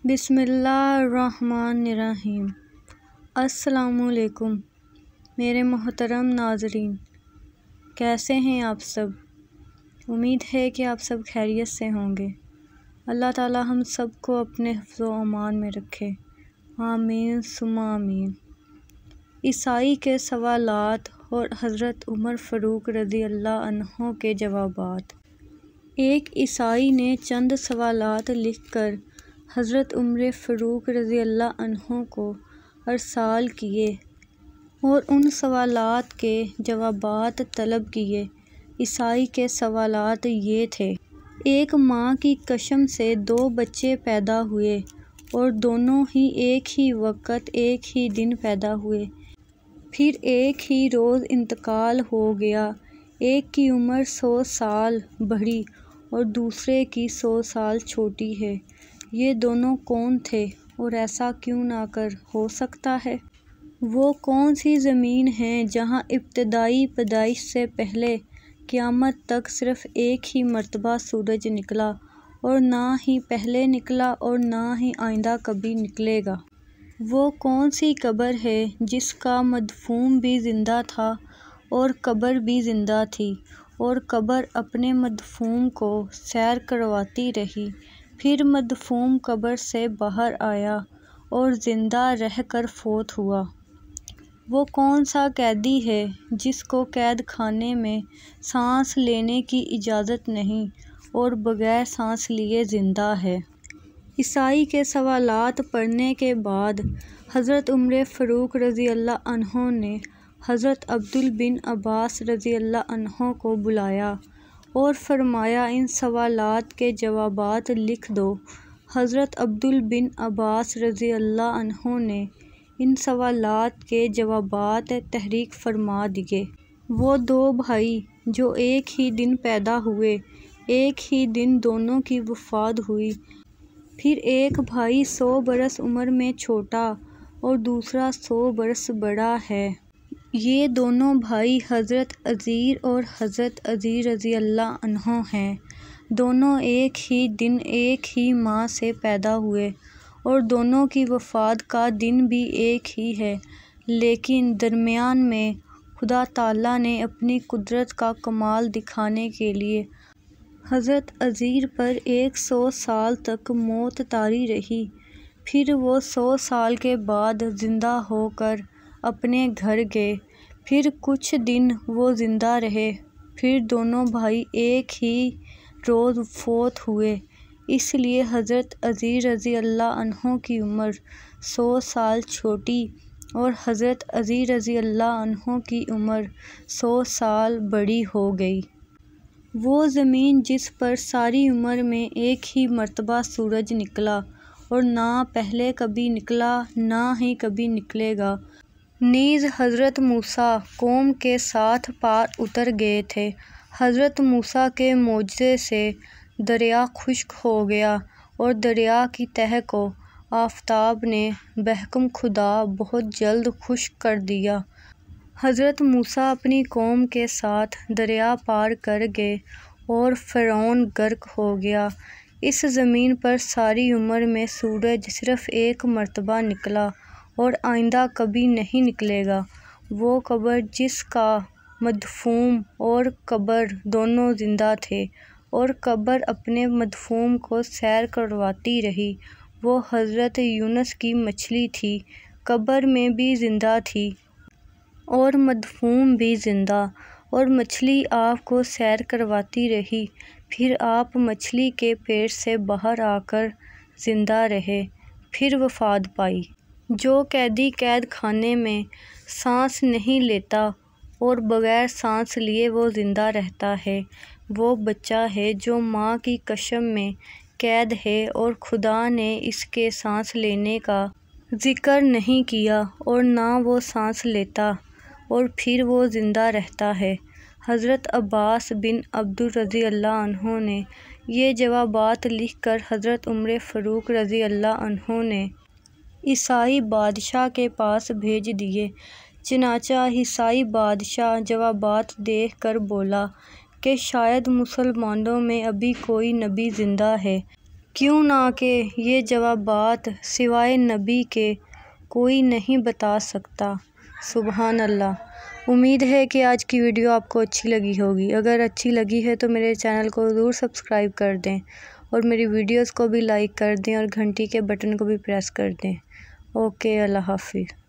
بسم اللہ الرحمن الرحیم۔ السلام علیکم میرے محترم ناظرین، کیسے ہیں آپ سب؟ امید ہے کہ آپ سب خیریت سے ہوں گے۔ اللہ تعالی ہم سب کو اپنے حفظ و امان میں رکھے، آمین ثم آمین۔ عیسائی کے سوالات اور حضرت عمر فاروق رضی اللہ عنہ کے جوابات۔ ایک عیسائی نے چند سوالات لکھ کر حضرت عمر فاروق رضی اللہ عنہ کو ارسال کیے اور ان سوالات کے جوابات طلب کیے۔ عیسائی کے سوالات یہ تھے: ایک ماں کی قسم سے 2 بچے پیدا ہوئے اور دونوں ہی ایک ہی وقت ایک ہی دن پیدا ہوئے، پھر ایک ہی روز انتقال ہو گیا۔ ایک کی عمر 100 سال بڑی اور دوسرے کی 100 سال چھوٹی ہے۔ یہ دونوں کون تھے اور ایسا کیوں نہ ہو سکتا ہے؟ وہ کون سی زمین ہے جہاں ابتدائی پیدائش سے پہلے قیامت تک صرف ایک ہی مرتبہ سورج نکلا اور نہ ہی پہلے نکلا اور نہ ہی آئندہ کبھی نکلے گا؟ وہ کون سی قبر ہے جس کا مدفون بھی زندہ تھا اور قبر بھی زندہ تھی، اور قبر اپنے مدفون کو سیر کرواتی رہی، پھر مدفون قبر سے باہر آیا اور زندہ رہ کر فوت ہوا؟ وہ کون سا قیدی ہے جس کو قید خانے میں سانس لینے کی اجازت نہیں اور بغیر سانس لیے زندہ ہے؟ عیسائی کے سوالات پڑھنے کے بعد حضرت عمر فاروق رضی اللہ عنہ نے حضرت عبداللہ بن عباس رضی اللہ عنہ کو بلایا اور فرمایا، ان سوالات کے جوابات لکھ دو۔ حضرت عبداللہ بن عباس رضی اللہ عنہ نے ان سوالات کے جوابات تحریر فرما دیے۔ وہ 2 بھائی جو ایک ہی دن پیدا ہوئے، ایک ہی دن دونوں کی وفات ہوئی، پھر ایک بھائی 100 برس عمر میں چھوٹا اور دوسرا 100 برس بڑا ہے۔ یہ دونوں بھائی حضرت عزیر اور حضرت عزیر رضی اللہ عنہ ہیں۔ دونوں ایک ہی دن ایک ہی ماں سے پیدا ہوئے اور دونوں کی وفات کا دن بھی ایک ہی ہے، لیکن درمیان میں خدا تعالیٰ نے اپنی قدرت کا کمال دکھانے کے لیے حضرت عزیر پر 100 سال تک موت طاری رہی، پھر وہ 100 سال کے بعد زندہ ہو کر اپنے گھر گئے، پھر کچھ دن وہ زندہ رہے، پھر دونوں بھائی ایک ہی روز فوت ہوئے۔ اس لیے حضرت عزیر رضی اللہ عنہ کی عمر 100 سال چھوٹی اور حضرت عزیر رضی اللہ عنہ کی عمر 100 سال بڑی ہو گئی۔ وہ زمین جس پر ساری عمر میں ایک ہی مرتبہ سورج نکلا اور نہ پہلے کبھی نکلا نہ ہی کبھی نکلے گا، نیز حضرت موسیٰ قوم کے ساتھ پار اتر گئے تھے۔ حضرت موسیٰ کے معجزے سے دریا خشک ہو گیا اور دریا کی تہہ کو آفتاب نے بحکم خدا بہت جلد خشک کر دیا۔ حضرت موسیٰ اپنی قوم کے ساتھ دریا پار کر گئے اور فرعون غرق ہو گیا۔ اس زمین پر ساری عمر میں سورج صرف ایک مرتبہ نکلا اور آئندہ کبھی نہیں نکلے گا۔ وہ قبر جس کا مدفون اور قبر دونوں زندہ تھے اور قبر اپنے مدفون کو سیر کرواتی رہی، وہ حضرت یونس کی مچھلی تھی۔ قبر میں بھی زندہ تھی اور مدفون بھی زندہ، اور مچھلی آپ کو سیر کرواتی رہی، پھر آپ مچھلی کے پیٹ سے باہر آ کر زندہ رہے، پھر وفات پائی۔ جو قیدی قید خانے میں سانس نہیں لیتا اور بغیر سانس لیے وہ زندہ رہتا ہے، وہ بچہ ہے جو ماں کی قسم میں قید ہے اور خدا نے اس کے سانس لینے کا ذکر نہیں کیا اور نہ وہ سانس لیتا اور پھر وہ زندہ رہتا ہے۔ حضرت عباس بن عبد رضی اللہ عنہ نے یہ جوابات لکھ کر حضرت عمر فاروق رضی اللہ عنہ نے عیسائی بادشاہ کے پاس بھیج دیے۔ چنانچہ عیسائی بادشاہ جوابات دیکھ کر بولا کہ شاید مسلمانوں میں ابھی کوئی نبی زندہ ہے۔ کیوں نہ کہ یہ جوابات سوائے نبی کے کوئی نہیں بتا سکتا۔ سبحان اللہ۔ امید ہے کہ آج کی ویڈیو آپ کو اچھی لگی ہوگی۔ اگر اچھی لگی ہے تو میرے چینل کو ضرور سبسکرائب کر دیں اور میری ویڈیوز کو بھی لائک کر دیں اور گھنٹی کے بٹن کو بھی پریس کر دیں۔ اوکے، اللہ حافظ۔